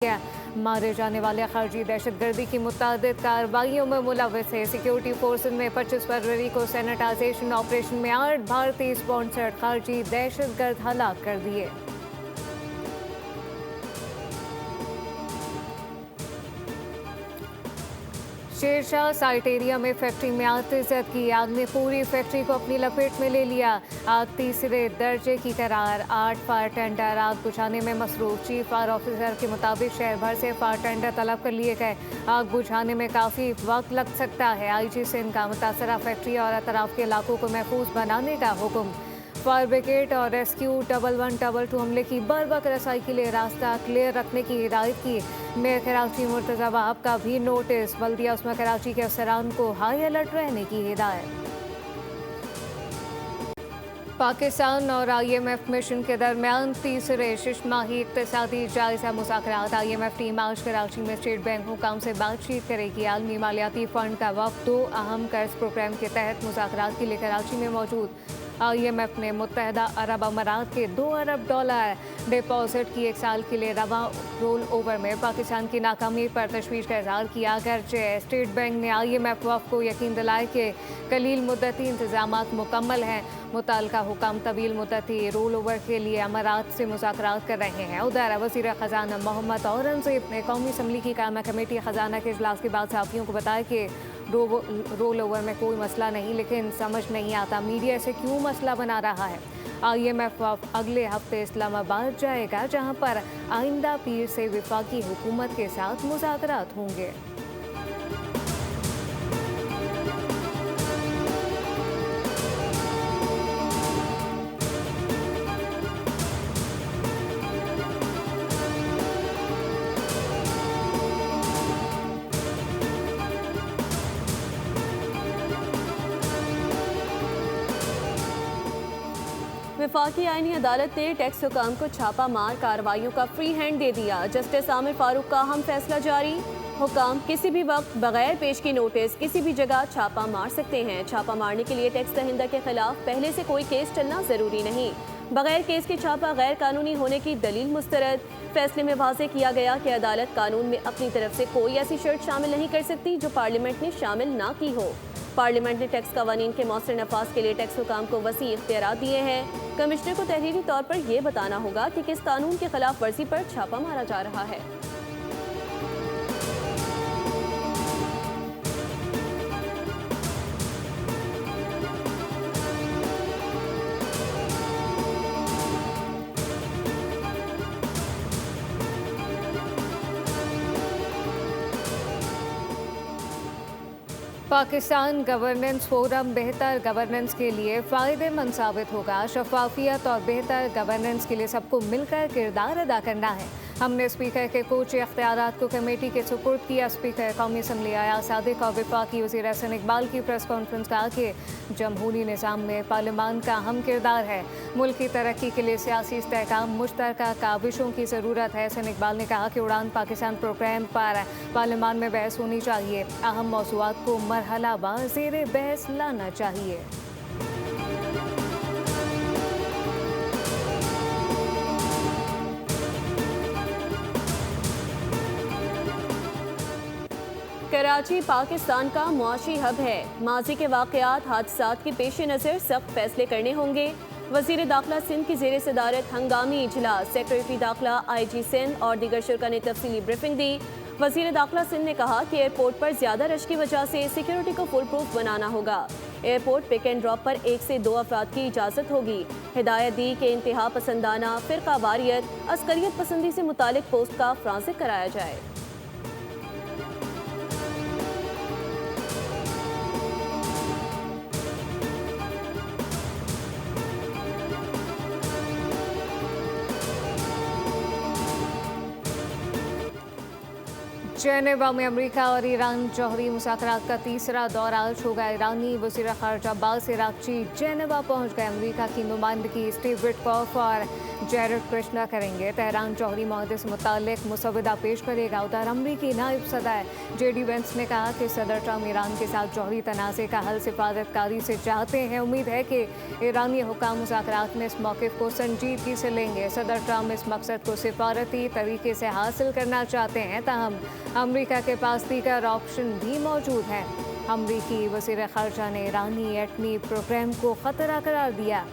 मारे जाने वाले खारजी दहशतगर्दी की मुतअद्दिद कार्रवाइयों में मुलव्वस है। सिक्योरिटी फोर्सेज ने 25 फरवरी को सैनिटाइजेशन ऑपरेशन में 8 भारतीय स्पॉन्सर्ड खारजी दहशतगर्द हलाक कर दिए। शेरशाह साइट एरिया में फैक्ट्री में आग तिज़्ज़त की। आग ने पूरी फैक्ट्री को अपनी लपेट में ले लिया। आग तीसरे दर्जे की करार। 8 फायर टेंडर आग बुझाने में मसरूफ। चीफ फायर ऑफिसर के मुताबिक शहर भर से फायर टेंडर तलब कर लिए गए। आग बुझाने में काफ़ी वक्त लग सकता है। IG सिंध का मुतासरा फैक्ट्री और अतराफ के इलाकों को महफूज बनाने का हुक्म। फायर ब्रिगेड और रेस्क्यू 1112 हमले की बर्वक्त रसाई के लिए रास्ता क्लियर रखने की हिदायत की। मेयर कराची मुर्तज़ा वहाब का भी नोटिस। बल्दिया उस्मा कराची के अफसरान को हाई अलर्ट रहने की हिदायत। पाकिस्तान और IMF मिशन के दरमियान तीसरे शिशमाही इक़्तिसादी जायज़ा मुज़ाकरात। IMF टीम आज कराची में स्टेट बैंक हुकाम से बातचीत करेगी। आलमी मालियाती फ़ंड का वफ़द 2 अहम कर्ज प्रोग्राम के तहत मुज़ाकरात के लिए कराची में मौजूद। IMF ने मुत्तहदा अरब अमारात के $2 अरब डिपॉजिट की 1 साल के लिए रवा रोल ओवर में पाकिस्तान की नाकामी पर तशवीश का इज़हार किया। अगरचे स्टेट बैंक ने IMF वफ़द को यकीन दिलाया कि कलील मुद्दती इंतजामात मुकम्मल हैं। मुताल्लिका हुकाम तवील मुद्दती रोल ओवर के लिए अमारात से मुज़ाकरात कर रहे हैं। उधर वज़ीर ख़जाना मोहम्मद औरंगज़ेब ने कौमी असम्बली की कायमा कमेटी ख़जाना के इजलास के बाद सहाफ़ियों को बताया कि रोल ओवर में कोई मसला नहीं, लेकिन समझ नहीं आता मीडिया से क्यों मसला बना रहा है। IMF अगले हफ्ते इस्लामाबाद जाएगा, जहां पर आइंदा पीर से वफाकी हुकूमत के साथ मुज़ाकरात होंगे। वफाकी आईनी अदालत ने टैक्स हुकाम को छापा मार कार्रवाइयों का फ्री हैंड दे दिया। जस्टिस आमिर फारूक का अहम फैसला जारी। हुकाम किसी भी वक्त बगैर पेशगी नोटिस किसी भी जगह छापा मार सकते हैं। छापा मारने के लिए टैक्स दहिंदा के खिलाफ पहले से कोई केस चलना जरूरी नहीं। बगैर केस के छापा गैर कानूनी होने की दलील मुस्तरद। फैसले में वाज़ेह किया गया कि अदालत कानून में अपनी तरफ से कोई ऐसी शर्त शामिल नहीं कर सकती जो पार्लियामेंट ने शामिल ना की हो। पार्लियामेंट ने टैक्स कवानीन के मौसर नफाज के लिए टैक्स हुकाम को वसी इख्तियारात दिए हैं। कमिश्नर को तहरीरी तौर पर यह बताना होगा कि किस कानून के खिलाफ वर्जी पर छापा मारा जा रहा है। पाकिस्तान गवर्नेंस फोरम बेहतर गवर्नेंस के लिए फ़ायदेमंद साबित होगा। शफाफियत और बेहतर गवर्नेंस के लिए सबको मिलकर किरदार अदा करना है। हमने स्पीकर के कुछ इख्तियारात को कमेटी के सुपुर्द किया। स्पीकर कौमी असम्बली अयाज सादिक और वफाकी वज़ीर एहसन इकबाल की प्रेस कॉन्फ्रेंस कहा कि जमहूरी निज़ाम में पार्लियामान का अहम किरदार है। मुल्क की तरक्की के लिए सियासी इस्तेहकाम मुश्तरका काविशों की ज़रूरत है। एहसन इकबाल ने कहा कि उड़ान पाकिस्तान प्रोग्राम पर पार्लियामान में बहस होनी चाहिए। अहम मौज़ूआत को मरहलावार ज़ेरे बहस लाना चाहिए। कराची पाकिस्तान का मुआशी हब है। माजी के वाक़यात हादसात के पेश नज़र सख्त फैसले करने होंगे। वज़ीर दाखिला सिंध की ज़ेर सदारत हंगामी इजलास। सेक्रेटरी दाखिला IG सिंध और दीगर शुरा ने तफसीली ब्रीफिंग दी। वज़ीर दाखिला सिंध ने कहा कि एयरपोर्ट पर ज़्यादा रश की वजह से सिक्योरिटी को फुल प्रूफ बनाना होगा। एयरपोर्ट पिक एंड ड्रॉप पर 1 से 2 अफराद की इजाज़त होगी। हिदायत दी कि इंतहा पसंदाना, फ़िरका वारियत, अस्करियत पसंदी से मुतालिक पोस्ट का फ्रांसिक कराया जाए। जेनेवा में अमेरिका और ईरान जौहरी मुज़ाकरात का तीसरा दौर आज होगा। ईरानी वज़ीर ख़ारजा अब्बास अराग़ची जेनेवा पहुँच गए। अमेरिका की नुमाइंदगी स्टीव विटकॉफ और जेरेड कृष्णा करेंगे। तेहरान जौहरी माहदे से मुताल्लिक मुसव्वदा पेश करेगा। उधर अमरीकी नायब सदर JD वेंस ने कहा कि सदर ट्रम्प ईरान के साथ जौहरी तनाज़े का हल सिफारतकारी से चाहते हैं। उम्मीद है कि ईरानी हुक्काम मुज़ाकरात में इस मौक़िफ़ को संजीदगी से लेंगे। सदर ट्रम्प इस मकसद को सिफारती तरीके से हासिल करना चाहते हैं, ताहम अमरीका के पास दीगर ऑप्शन भी मौजूद हैं। अमरीकी वज़ीर ख़ारजा ने ईरानी एटमी प्रोग्राम को ख़तरा करार दिया।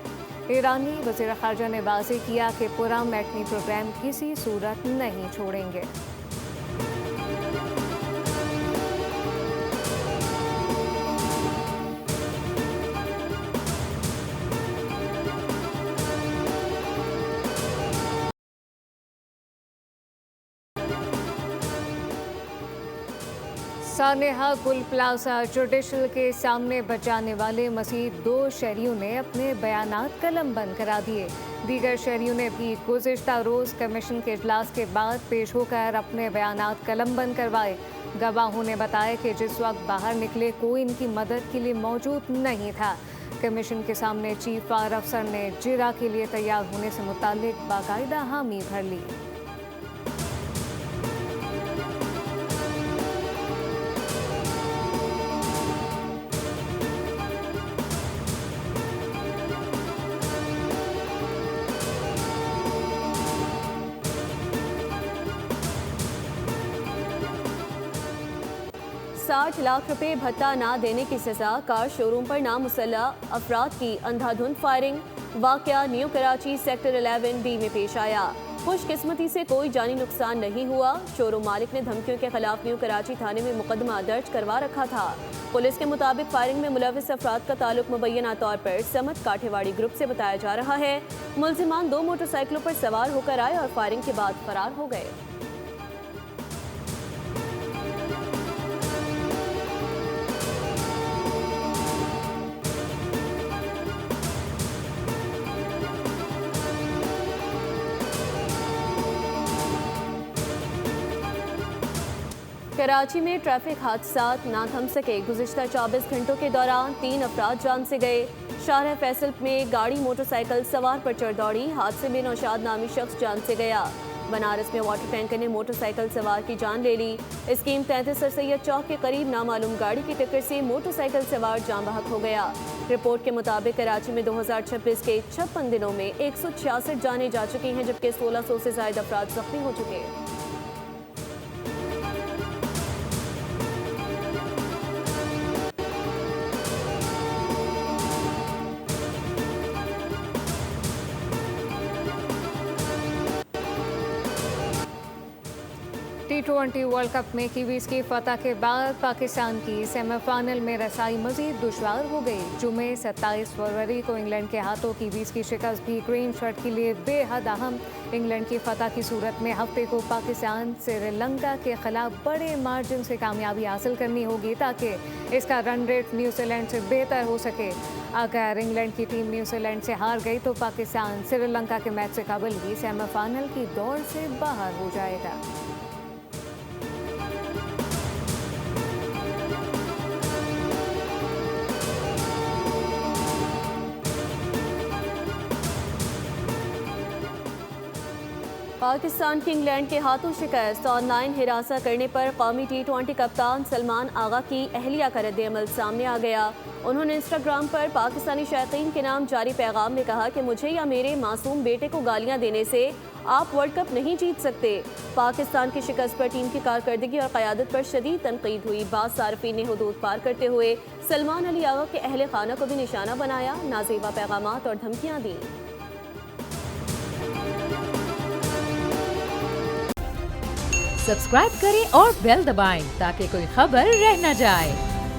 ईरानी वज़ीर ख़ारजा ने वाज़ेह किया कि पुरअमन एटमी प्रोग्राम किसी सूरत नहीं छोड़ेंगे। सानेहा गुल प्लाजा जुडिशल के सामने बचाने वाले मज़ीद 2 शहरियों ने अपने बयानात कलमबंद करा दिए। दीगर शहरियों ने भी गुज़िश्ता रोज़ कमीशन के इजलास के बाद पेश होकर अपने बयानात कलमबंद करवाए। गवाहों ने बताया कि जिस वक्त बाहर निकले कोई इनकी मदद के लिए मौजूद नहीं था। कमीशन के सामने चीफ बार अफसर ने जिरा के लिए तैयार होने से मुताल्लिक बाकायदा हामी भर ली। ₹60 लाख भत्ता ना देने की सजा, कार शोरूम पर नामुसल्लह अफराद की अंधाधुंध फायरिंग। वाकया न्यू कराची सेक्टर 11B में पेश आया। खुशकिस्मती से कोई जानी नुकसान नहीं हुआ। शोरूम मालिक ने धमकियों के खिलाफ न्यू कराची थाने में मुकदमा दर्ज करवा रखा था। पुलिस के मुताबिक फायरिंग में मुलविस अफराद का ताल्लुक मुबैना तौर पर समत काठेवाड़ी ग्रुप से बताया जा रहा है। मुल्जिमान 2 मोटरसाइकिलों पर सवार होकर आए और फायरिंग के बाद फरार हो गए। कराची में ट्रैफिक हादसात ना थम सके। गुज़िश्ता 24 घंटों के दौरान 3 अफराद जान से गए। शाहर फैसल में गाड़ी मोटरसाइकिल सवार पर चढ़ दौड़ी। हादसे में नौशाद नामी शख्स जान से गया। बनारस में वाटर टैंकर ने मोटरसाइकिल सवार की जान ले ली। स्कीम 33 सर सैयद चौक के करीब नामालूम गाड़ी की टक्कर से मोटरसाइकिल सवार जान बहक हो गया। रिपोर्ट के मुताबिक कराची में 2026 के 56 दिनों में 166 जानें जा चुकी हैं, जबकि 1600 से ज्यादा अफराद जख्मी हो चुके हैं। T20 वर्ल्ड कप में कीवीज की फतह के बाद पाकिस्तान की सेमीफाइनल में रसाई मजीद दुश्वार हो गई। जुमे 27 फरवरी को इंग्लैंड के हाथों कीवीज की शिकस्त भी ग्रीन शर्ट के लिए बेहद अहम। इंग्लैंड की फतह की सूरत में हफ्ते को पाकिस्तान श्रीलंका के खिलाफ बड़े मार्जिन से कामयाबी हासिल करनी होगी ताकि इसका रन रेट न्यूजीलैंड से बेहतर हो सके। अगर इंग्लैंड की टीम न्यूजीलैंड से हार गई तो पाकिस्तान श्रीलंका के मैच से कबल ही सेमीफाइनल की दौड़ से बाहर हो जाएगा। पाकिस्तान की इंग्लैंड के हाथों शिकस्त। ऑनलाइन हिरासत करने पर कौमी T20 कप्तान सलमान आगा की अहलिया का रद्द-ए-अमल सामने आ गया। उन्होंने इंस्टाग्राम पर पाकिस्तानी शायकीन के नाम जारी पैगाम में कहा कि मुझे या मेरे मासूम बेटे को गालियां देने से आप वर्ल्ड कप नहीं जीत सकते। पाकिस्तान की शिकस्त पर टीम की कारकर्दगी और क़यादत पर शदीद तनकीद हुई। बाज़ सार्फिन ने हुदूद पार करते हुए सलमान अली आगा के अहले खाना को भी निशाना बनाया, नाज़ेबा पैगामात और धमकियाँ दी। सब्सक्राइब करें और बेल दबाएं ताकि कोई खबर रह न जाए।